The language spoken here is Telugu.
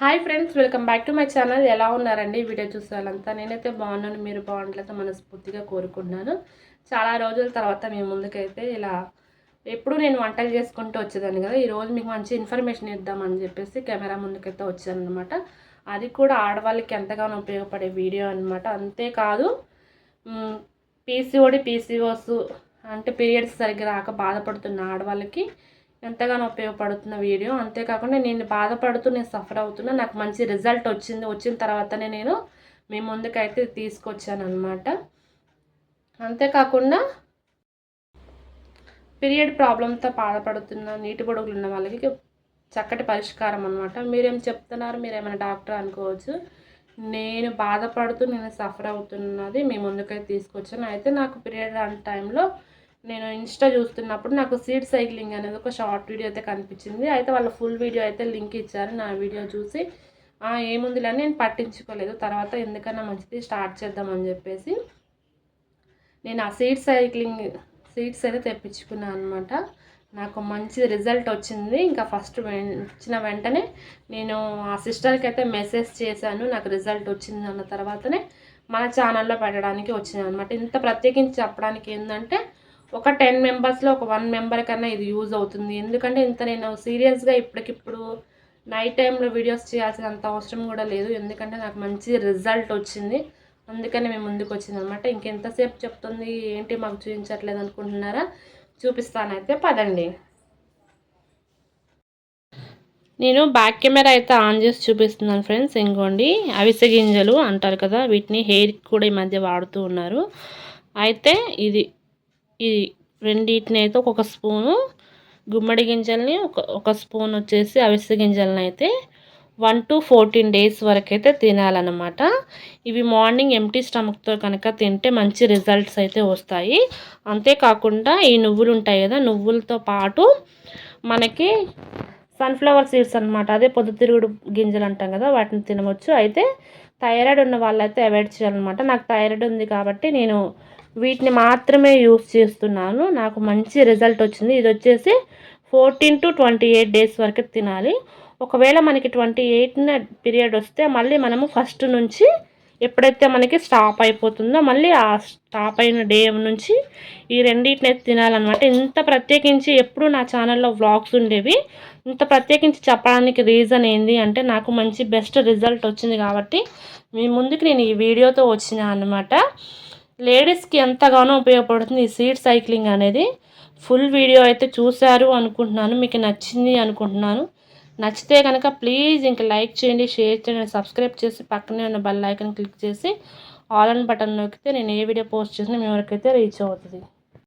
Hi friends, welcome back to my channel. ఎలా ఉన్నారండి? వీడియో చూసేవాళ్ళంతా నేనైతే బాగున్నాను. మీరు బాగుండాలని మనస్ఫూర్తిగా కోరుకుంటున్నాను. చాలా రోజుల తర్వాత మీ ముందుకైతే ఇలా ఎప్పుడు నేను వంటలు చేసుకుంటూ వచ్చేదాన్ని కదా, ఈరోజు మీకు మంచి ఇన్ఫర్మేషన్ ఇద్దామని చెప్పేసి కెమెరా ముందుకైతే వచ్చానమాట. అది కూడా ఆడవాళ్ళకి ఎంతగానో ఉపయోగపడే వీడియో అనమాట. అంతేకాదు పీసీఓఎస్ అంటే పీరియడ్స్ సరిగ్గా రాక బాధపడుతున్న ఆడవాళ్ళకి ఎంతగానో ఉపయోగపడుతున్న వీడియో. అంతేకాకుండా నేను బాధపడుతూ నేను సఫర్ అవుతున్నా, నాకు మంచి రిజల్ట్ వచ్చిన తర్వాతనే నేను మీ ముందుకైతే తీసుకొచ్చాను అనమాట. అంతేకాకుండా పీరియడ్ ప్రాబ్లంతో బాధపడుతున్న నీటి పొడుగులు ఉన్న వాళ్ళకి చక్కటి పరిష్కారం అనమాట. మీరేం చెప్తున్నారు, మీరేమైనా డాక్టర్ అనుకోవచ్చు. నేను బాధపడుతూ నేను సఫర్ అవుతున్నది మీ ముందుకైతే తీసుకొచ్చాను. అయితే నాకు పీరియడ్ అనే టైంలో నేను ఇన్స్టా చూస్తున్నప్పుడు నాకు సీడ్ సైక్లింగ్ అనేది ఒక షార్ట్ వీడియో అయితే కనిపించింది. అయితే వాళ్ళు ఫుల్ వీడియో అయితే లింక్ ఇచ్చారు. నా వీడియో చూసి ఏముందిలే నేను పట్టించుకోలేదు. తర్వాత ఎందుకన్నా మంచిది స్టార్ట్ చేద్దామని చెప్పేసి నేను ఆ సీడ్స్ అయితే తెప్పించుకున్నాను అనమాట. నాకు మంచి రిజల్ట్ వచ్చింది. ఇంకా ఫస్ట్ వచ్చిన వెంటనే నేను ఆ సిస్టర్కి అయితే మెసేజ్ చేశాను, నాకు రిజల్ట్ వచ్చింది అన్న తర్వాతనే మన ఛానల్లో పెట్టడానికి వచ్చింది అనమాట. ఇంత ప్రత్యేకించి చెప్పడానికి ఏంటంటే ఒక 10 మెంబర్స్లో ఒక 1 మెంబర్ కన్నా ఇది యూజ్ అవుతుంది. ఎందుకంటే ఇంత నేను సీరియస్గా ఇప్పటికిప్పుడు నైట్ టైంలో వీడియోస్ చేయాల్సినంత అవసరం కూడా లేదు. ఎందుకంటే నాకు మంచి రిజల్ట్ వచ్చింది. అందుకని మేము ముందుకు వచ్చింది అనమాట. ఇంకెంతసేపు చెప్తుంది ఏంటి మాకు చూపించట్లేదు అనుకుంటున్నారా? చూపిస్తానైతే పదండి. నేను బ్యాక్ కెమెరా అయితే ఆన్ చేసి చూపిస్తున్నాను ఫ్రెండ్స్. ఇంకోండి అవిసె గింజలు అంటారు కదా, వీటిని హెయిర్కి కూడా ఈ మధ్య వాడుతూ ఉన్నారు. అయితే ఇది రెండింటిని అయితే ఒక స్పూను గుమ్మడి గింజల్ని ఒక స్పూన్ వచ్చేసి అవిసె గింజలని అయితే 1 to 14 days వరకు అయితే తినాలన్నమాట. ఇవి మార్నింగ్ ఎంటీ స్టమక్తో కనుక తింటే మంచి రిజల్ట్స్ అయితే వస్తాయి. అంతేకాకుండా ఈ నువ్వులు ఉంటాయి కదా, నువ్వులతో పాటు మనకి సన్ఫ్లవర్ సీడ్స్ అనమాట, అదే పొద్దుతిరుగుడు గింజలు అంటాం కదా, వాటిని తినవచ్చు. అయితే థైరాయిడ్ ఉన్న వాళ్ళైతే అవాయిడ్ చేయాలన్నమాట. నాకు థైరాయిడ్ ఉంది కాబట్టి నేను వీటిని మాత్రమే యూస్ చేస్తున్నాను. నాకు మంచి రిజల్ట్ వచ్చింది. ఇది వచ్చేసి 14 to 28 days వరకు తినాలి. ఒకవేళ మనకి 28న పీరియడ్ వస్తే మళ్ళీ మనము ఫస్ట్ నుంచి ఎప్పుడైతే మనకి స్టాప్ అయిపోతుందో మళ్ళీ ఆ స్టాప్ అయిన డే నుంచి ఈ రెండింటిని అయితే తినాలన్నమాట. ఇంత ప్రత్యేకించి ఎప్పుడు నా ఛానల్లో వ్లాగ్స్ ఉండేవి. ఇంత ప్రత్యేకించి చెప్పడానికి రీజన్ ఏంటి అంటే నాకు మంచి బెస్ట్ రిజల్ట్ వచ్చింది కాబట్టి మీ ముందుకు నేను ఈ వీడియోతో వచ్చిన అనమాట. లేడీస్కి ఎంతగానో ఉపయోగపడుతుంది ఈ సీడ్ సైక్లింగ్ అనేది. ఫుల్ వీడియో అయితే చూశారు అనుకుంటున్నాను, మీకు నచ్చింది అనుకుంటున్నాను. నచ్చితే కనుక ప్లీజ్ ఇంకా లైక్ చేయండి, షేర్ చేయండి, సబ్స్క్రైబ్ చేసి పక్కనే ఉన్న బెల్ ఐకాన్ క్లిక్ చేసి ఆల్ అన్ బటన్ నొక్కితే నేను ఏ వీడియో పోస్ట్ చేసినా మీ వరకు అయితే రీచ్ అవుతుంది.